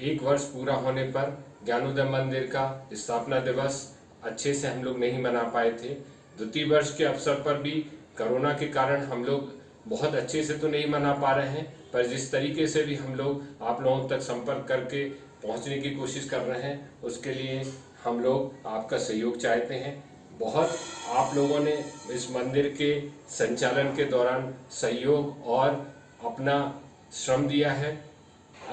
1 वर्ष पूरा होने पर ज्ञानोदय मंदिर का स्थापना दिवस अच्छे से हम लोग नहीं मना पाए थे। द्वितीय वर्ष के अवसर पर भी कोरोना के कारण हम लोग बहुत अच्छे से तो नहीं मना पा रहे हैं, पर जिस तरीके से भी हम लोग आप लोगों तक संपर्क करके पहुंचने की कोशिश कर रहे हैं, उसके लिए हम लोग आपका सहयोग चाहते हैं। बहुत आप लोगों ने इस मंदिर के संचालन के दौरान सहयोग और अपना श्रम दिया है।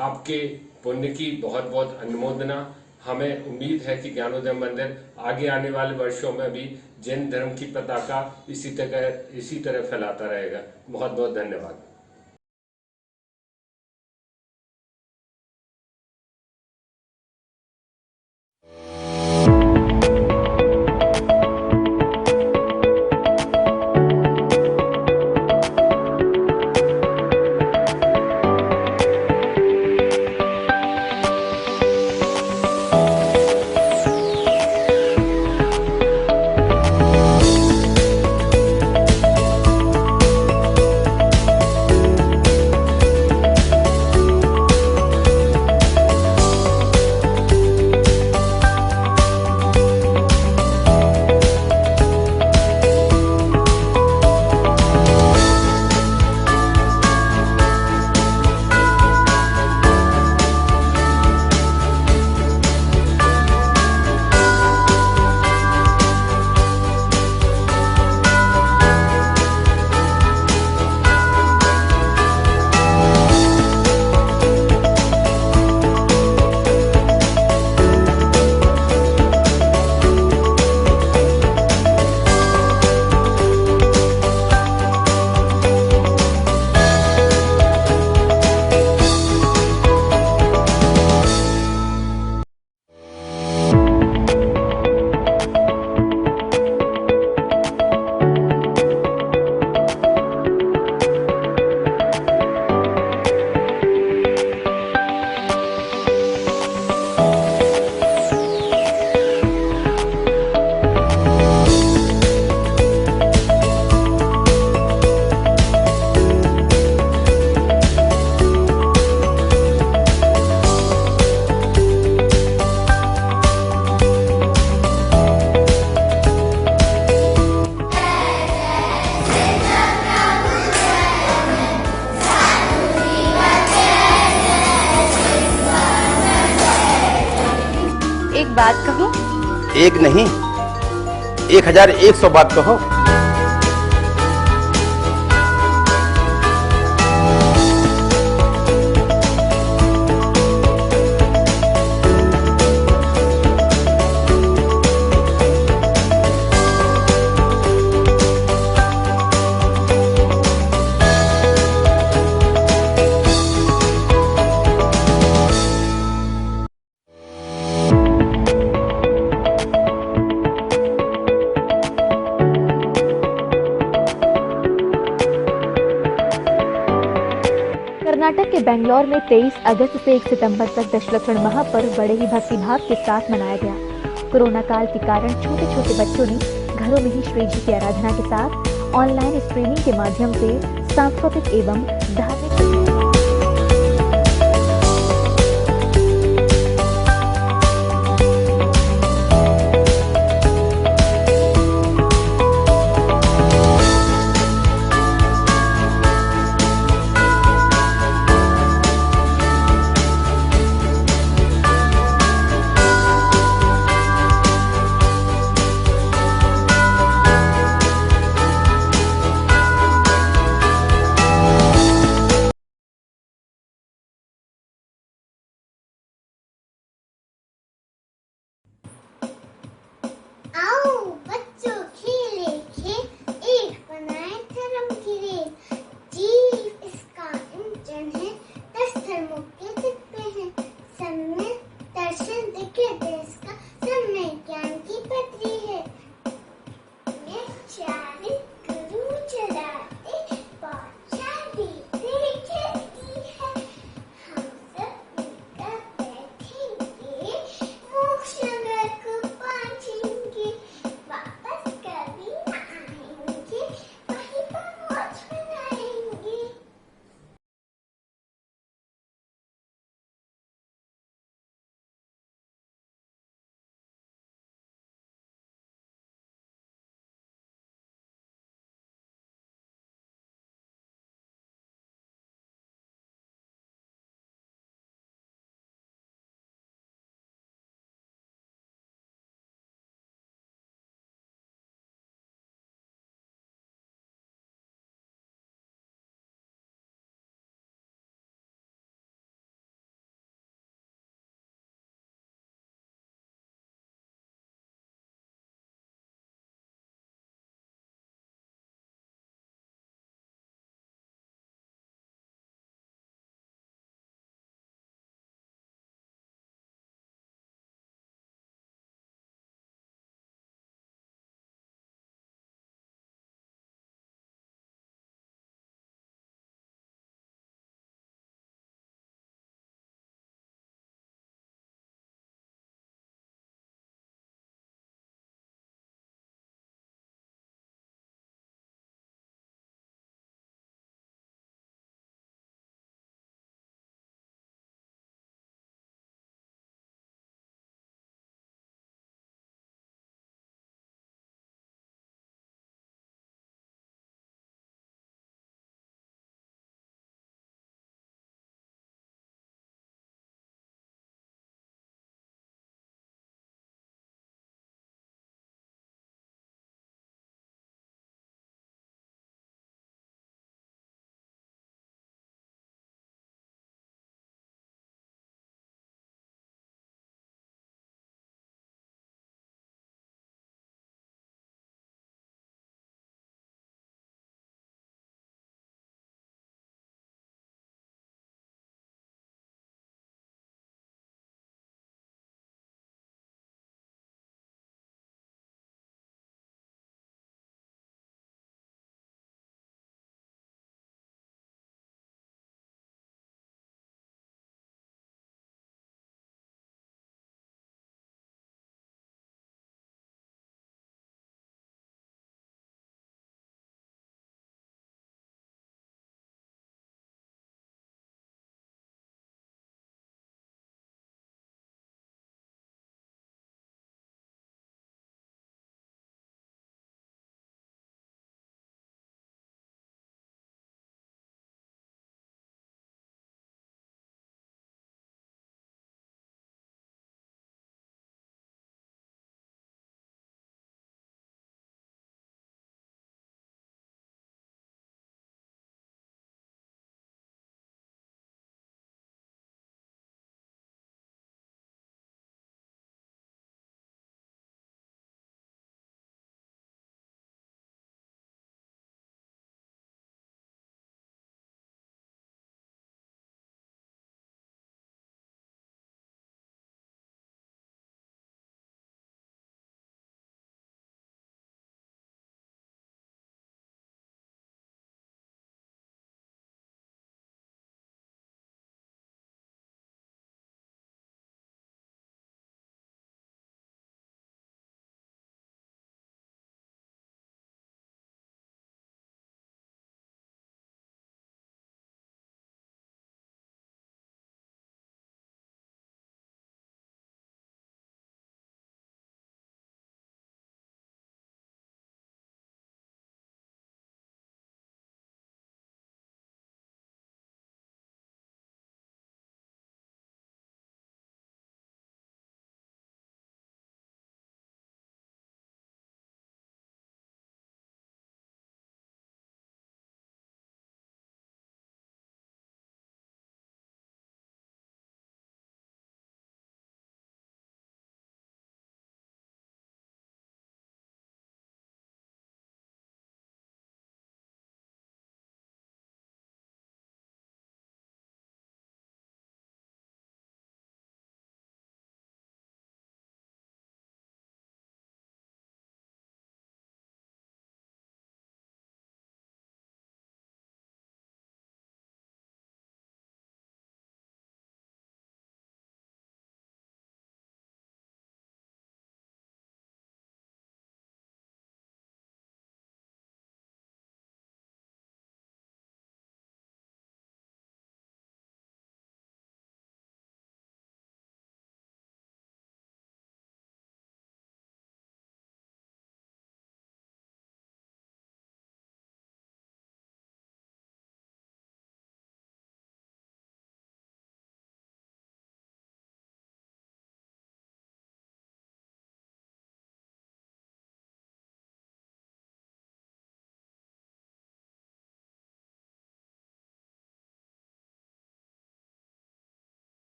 आपके पुण्य की बहुत बहुत अनुमोदना। हमें उम्मीद है कि ज्ञानोदय मंदिर आगे आने वाले वर्षों में भी जैन धर्म की पताका इसी तरह फैलाता रहेगा। बहुत बहुत धन्यवाद। बात कहो? एक नहीं 1100 बात कहो। कर्नाटक के बेंगलोर में 23 अगस्त से 1 सितंबर तक दशलक्षण महापर्व बड़े ही भक्तिभाव के साथ मनाया गया। कोरोना काल के कारण छोटे छोटे बच्चों ने घरों में ही श्री जी की आराधना के साथ ऑनलाइन स्ट्रीमिंग के माध्यम से सांस्कृतिक एवं धार्मिक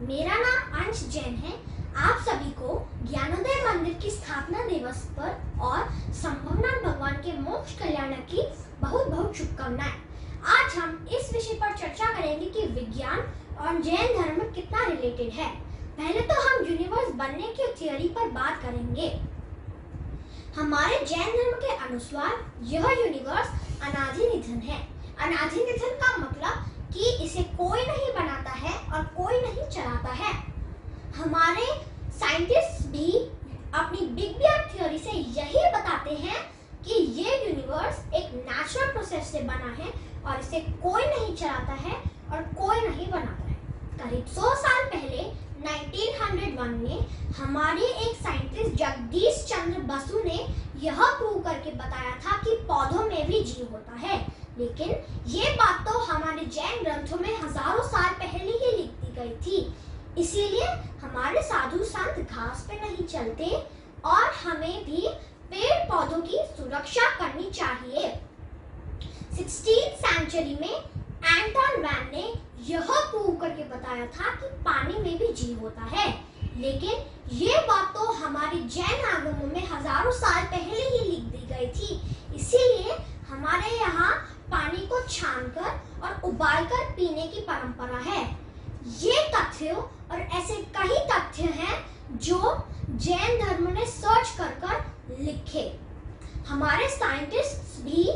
मेरा नाम अंश जैन है। आप सभी को ज्ञानोदय मंदिर की स्थापना दिवस पर और संभवनाथ भगवान के मोक्ष कल्याण की बहुत बहुत शुभकामनाएं। आज हम इस विषय पर चर्चा करेंगे कि विज्ञान और जैन धर्म कितना रिलेटेड है। पहले तो हम यूनिवर्स बनने की थ्योरी पर बात करेंगे। हमारे जैन धर्म के अनुसार यह यूनिवर्स अनादि निधन है। अनादि निधन का मतलब कि इसे कोई नहीं बनाता है और कोई नहीं चलाता है। हमारे साइंटिस्ट भी अपनी बिग बैंग थ्योरी से यही बताते हैं कि ये यूनिवर्स एक नेचुरल प्रोसेस से बना है और इसे कोई नहीं चलाता है और कोई नहीं बनाता है। करीब 100 साल पहले 1901 में हमारे एक साइंटिस्ट जगदीश चंद्र बसु ने यह प्रूव करके बताया था कि पौधों में भी जीव होता है। लेकिन ये बात तो हमारे जैन ग्रंथों में हजारों साल पहले ही लिख दी गई थी। इसीलिए हमारे साधु संत घास पे नहीं चलते और हमें भी पेड़ पौधों की सुरक्षा करनी चाहिए। 16th सेंचुरी में एंटन वैन ने यह प्रूव करके बताया था कि पानी में भी जीव होता है। लेकिन ये बात तो हमारे जैन आगमों में हजारों साल पहले ही लिख दी गई थी। इसीलिए हमारे यहाँ पानी को छानकर और उबालकर पीने की परंपरा है। ये तथ्य और ऐसे कई तथ्य हैं जो जैन धर्म ने सर्च कर लिखे। हमारे साइंटिस्ट भी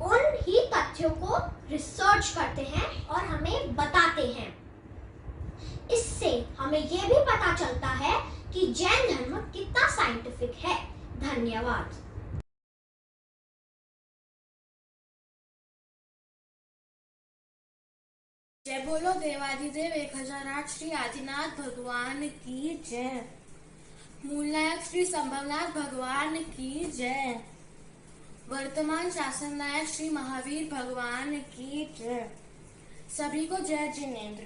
उन ही तथ्यों को रिसर्च करते हैं और हमें बताते हैं। इससे हमें यह भी पता चलता है कि जैन धर्म कितना साइंटिफिक है। धन्यवाद। जय बोलो देवाधिदेव 1008 श्री आदिनाथ भगवान की जय। मूलनायक श्री संभवनाथ भगवान की जय। वर्तमान शासन नायक श्री महावीर भगवान की जय। सभी को जय जिनेन्द्र।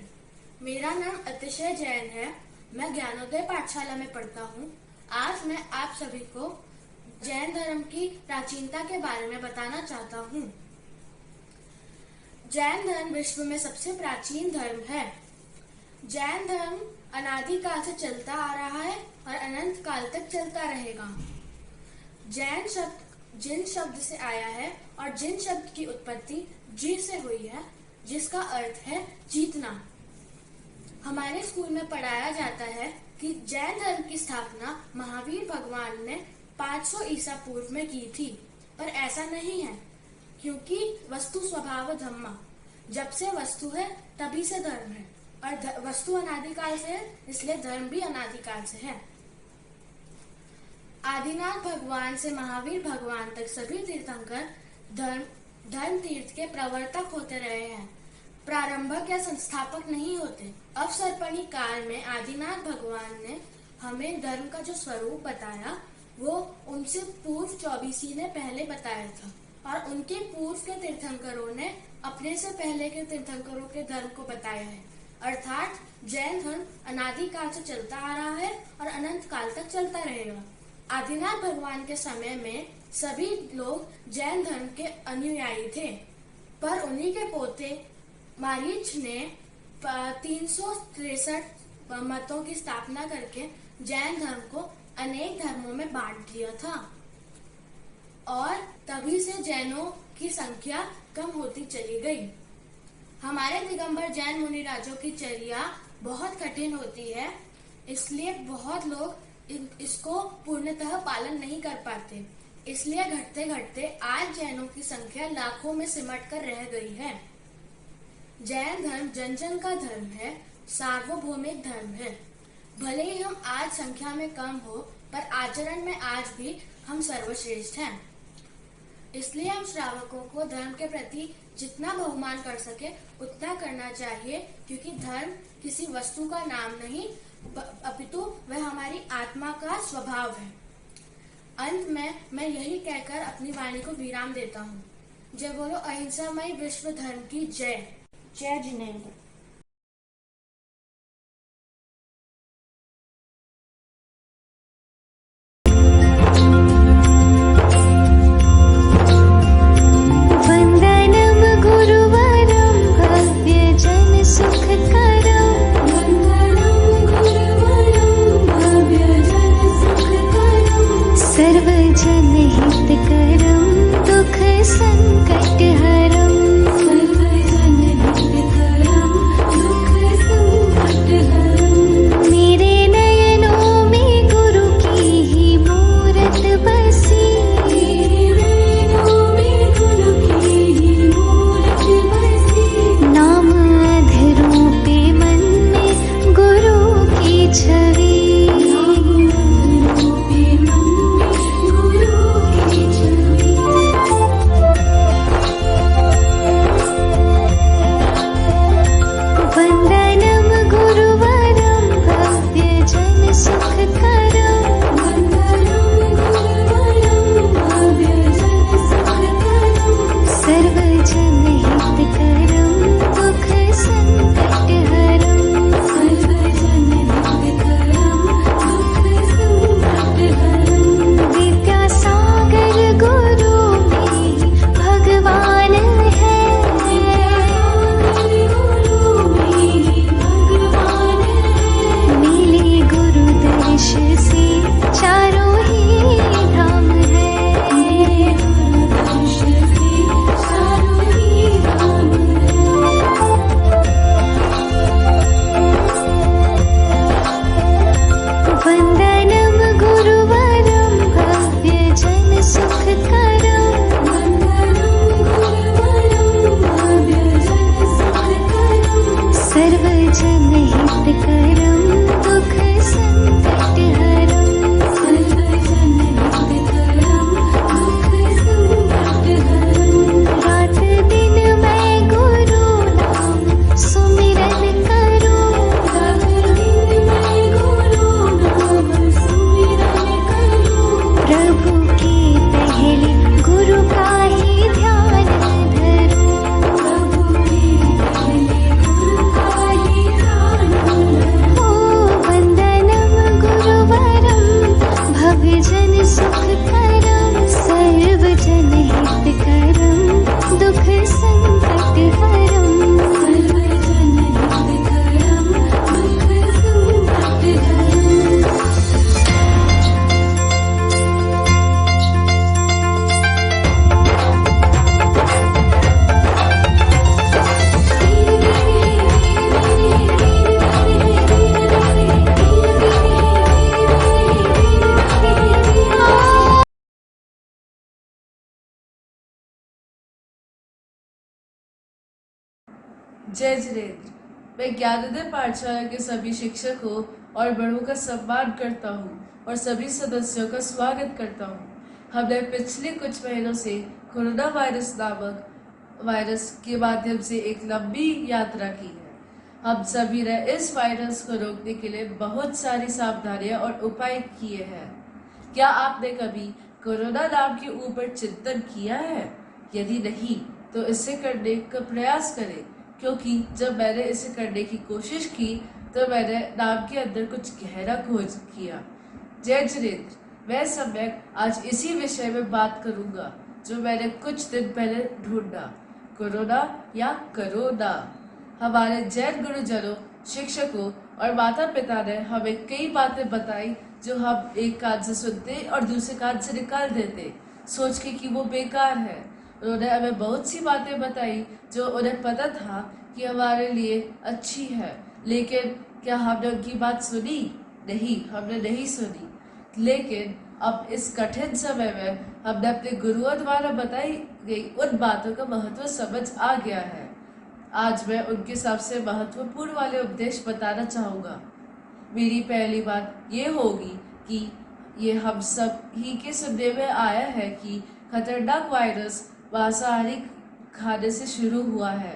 मेरा नाम अतिशय जैन है। मैं ज्ञानोदय पाठशाला में पढ़ता हूँ। आज मैं आप सभी को जैन धर्म की प्राचीनता के बारे में बताना चाहता हूँ। जैन धर्म विश्व में सबसे प्राचीन धर्म है। जैन धर्म अनादि काल से चलता आ रहा है और अनंत काल तक चलता रहेगा। जैन शब्द जिन शब्द से आया है और जिन शब्द की उत्पत्ति जी से हुई है, जिसका अर्थ है जीतना। हमारे स्कूल में पढ़ाया जाता है कि जैन धर्म की स्थापना महावीर भगवान ने 500 ईसा पूर्व में की थी, पर ऐसा नहीं है, क्योंकि वस्तु स्वभाव धम्मा। जब से वस्तु है तभी से धर्म है, और वस्तु अनादिकाल से है, इसलिए धर्म भी अनादिकाल से है। आदिनाथ भगवान से महावीर भगवान तक सभी तीर्थंकर धर्म तीर्थ के प्रवर्तक होते रहे हैं, प्रारंभक या संस्थापक नहीं होते। अवसर्पणी काल में आदिनाथ भगवान ने हमें धर्म का जो स्वरूप बताया वो उनसे पूर्व 24 ने पहले बताया था, और उनके पूर्व के तीर्थंकरों ने अपने से पहले के तीर्थंकरों के धर्म को बताया है। अर्थात जैन धर्म अनादिकाल से चलता आ रहा है और अनंत काल तक चलता रहेगा। आदिनाथ भगवान के समय में सभी लोग जैन धर्म के अनुयायी थे, पर उन्हीं के पोते मारीच ने 363 मतों की स्थापना करके जैन धर्म को अनेक धर्मों में बांट दिया था, और तभी से जैनों की संख्या कम होती चली गई। हमारे दिगंबर जैन मुनिराजों की चर्या बहुत कठिन होती है, इसलिए बहुत लोग इसको पूर्णतः पालन नहीं कर पाते। इसलिए घटते घटते आज जैनों की संख्या लाखों में सिमट कर रह गई है। जैन धर्म जन जन का धर्म है, सार्वभौमिक धर्म है। भले ही हम आज संख्या में कम हो, पर आचरण में आज भी हम सर्वश्रेष्ठ हैं। इसलिए हम श्रावकों को धर्म के प्रति जितना बहुमान कर सके उतना करना चाहिए, क्योंकि धर्म किसी वस्तु का नाम नहीं, अपितु वह हमारी आत्मा का स्वभाव है। अंत में मैं यही कहकर अपनी वाणी को विराम देता हूँ। जय बोलो अहिंसामय विश्व धर्म की जय। जय जिनेन्द्र। वन्दनं गुरुवरं भव्य जन सुखकरं सर्वजनहितकरं दुख संकट हरं सर्वजनहितकरं दुख संकट हरं मेरे नयनों में गुरु की ही मूरत बसी मेरे नयनों में गुरु की ही मूरत बसी नाम अधरों पे मन में गुरु की छवि जय जिनेन्द्र। मैं ज्ञानोदय पाठशाला के सभी शिक्षकों और बड़ों का सम्मान करता हूँ और सभी सदस्यों का स्वागत करता हूँ। हमने पिछले कुछ महीनों से कोरोना वायरस नामक वायरस के माध्यम से एक लंबी यात्रा की है। हम सभी ने इस वायरस को रोकने के लिए बहुत सारी सावधानियां और उपाय किए हैं। क्या आपने कभी कोरोना नाम के ऊपर चिंतन किया है? यदि नहीं तो इसे करने का प्रयास करें, क्योंकि जब मैंने इसे करने की कोशिश की तो मैंने नाम के अंदर कुछ गहरा खोज किया। जय जिनेन्द्र, मैं सम्यक आज इसी विषय में बात करूंगा जो मैंने कुछ दिन पहले ढूंढा, कोरोना या करोना। हमारे जैन गुरुजनों, शिक्षकों और माता पिता ने हमें कई बातें बताई जो हम एक कान से सुनते और दूसरे कान से निकाल देते, सोच के कि वो बेकार है। उन्होंने हमें बहुत सी बातें बताई जो उन्हें पता था कि हमारे लिए अच्छी है, लेकिन क्या हमने उनकी बात सुनी? नहीं, हमने नहीं सुनी। लेकिन अब इस कठिन समय में हमने अपने गुरुओं द्वारा बताई गई उन बातों का महत्व समझ आ गया है। आज मैं उनके सबसे महत्वपूर्ण वाले उपदेश बताना चाहूँगा। मेरी पहली बात ये होगी कि ये हम सब ही के सुनने में आया है कि खतरनाक वायरस मांसाहारी खाने से शुरू हुआ है।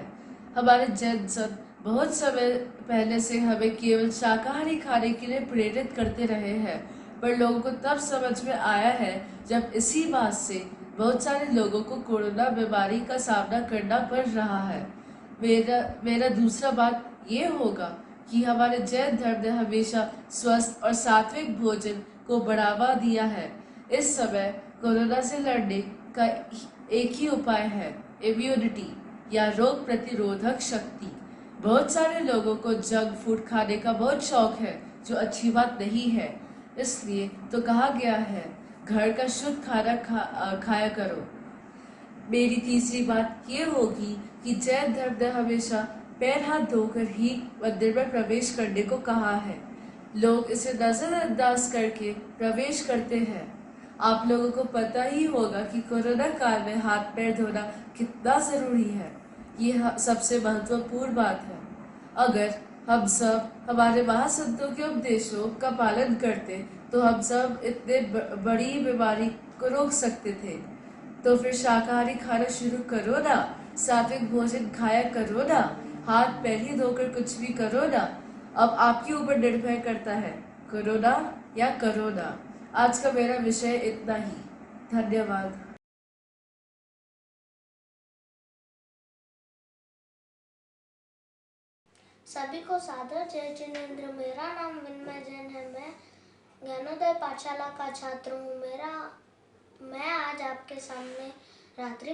हमारे जैन संत बहुत समय पहले से हमें केवल शाकाहारी खाने के लिए प्रेरित करते रहे हैं, पर लोगों को तब समझ में आया है जब इसी बात से बहुत सारे लोगों को कोरोना बीमारी का सामना करना पड़ रहा है। मेरा दूसरा बात ये होगा कि हमारे जैन धर्म ने हमेशा स्वस्थ और सात्विक भोजन को बढ़ावा दिया है। इस समय कोरोना से लड़ने का एक ही उपाय है, इम्यूनिटी या रोग प्रतिरोधक शक्ति। बहुत सारे लोगों को जंक फूड खाने का बहुत शौक है, जो अच्छी बात नहीं है। इसलिए तो कहा गया है, घर का शुद्ध खाना खाया करो। मेरी तीसरी बात ये होगी कि जैन धर्म ने हमेशा पैर हाथ धोकर ही मंदिर में प्रवेश करने को कहा है। लोग इसे नजरअंदाज करके प्रवेश करते हैं। आप लोगों को पता ही होगा कि कोरोना काल में हाथ पैर धोना कितना जरूरी है। ये सबसे महत्वपूर्ण बात है। अगर हम सब हमारे महासंतों के उपदेशों का पालन करते तो हम सब इतने बड़ी बीमारी को रोक सकते थे। तो फिर शाकाहारी खाना शुरू करो ना, सात्विक भोजन खाया करो ना, हाथ पैर ही धोकर कुछ भी करो ना। अब आपके ऊपर निर्भर करता है, कोरोना या करोना। आज का मेरा विषय इतना ही। धन्यवाद। सभी को सादर जय जिनेंद्र। मेरा नाम विनमय जैन है। मैं ज्ञानोदय पाठशाला का छात्र हूँ। मैं आज आपके सामने रात्रि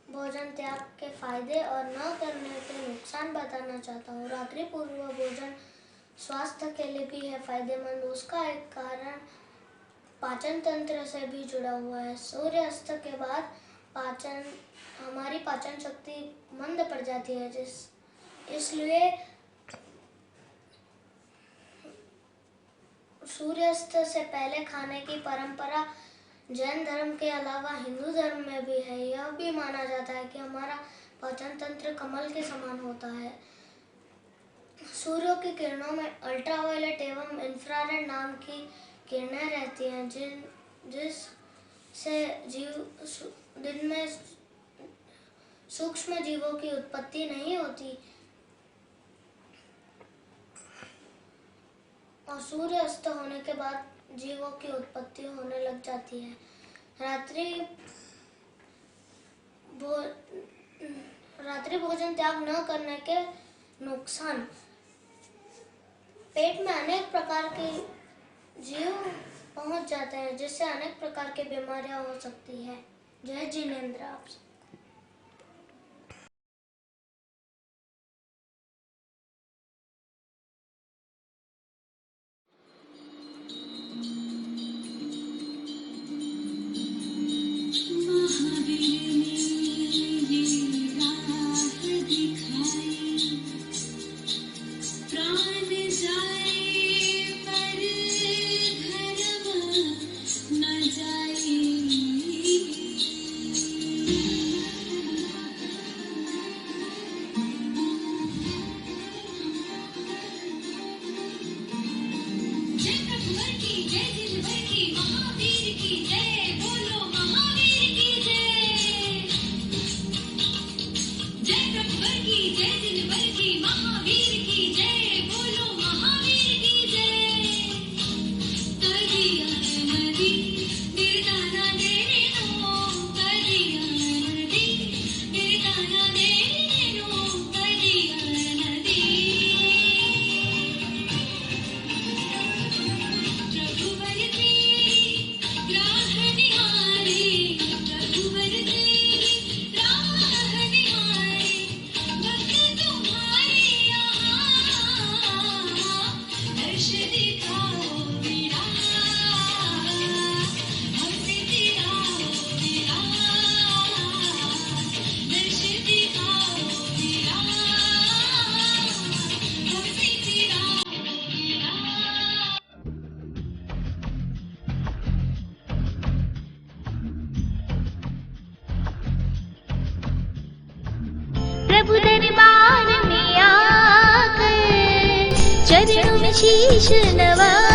भोजन त्याग के फायदे और न करने के नुकसान बताना चाहता हूँ। रात्रि पूर्व भोजन स्वास्थ्य के लिए भी है फायदेमंद। उसका एक कारण पाचन तंत्र से भी जुड़ा हुआ है। सूर्यास्त के बाद हमारी पाचन शक्ति मंद पड़ जाती है, इसलिए सूर्यास्त से पहले खाने की परंपरा जैन धर्म के अलावा हिंदू धर्म में भी है। यह भी माना जाता है कि हमारा पाचन तंत्र कमल के समान होता है। सूर्य की किरणों में अल्ट्रावायलेट एवं इंफ्रारेड नाम की किरणें रहती हैं, जिससे दिन में सूक्ष्म जीवों की उत्पत्ति नहीं होती और सूर्य अस्त होने के बाद जीवों की उत्पत्ति होने लग जाती है। रात्रि भोजन त्याग न करने के नुकसान। पेट में अनेक प्रकार के जीव पहुंच जाते हैं, जिससे अनेक प्रकार की बीमारियां हो सकती है। जय जिनेंद्र। आपसे प्रभु दरबार में आकर चरणों में शीश नवा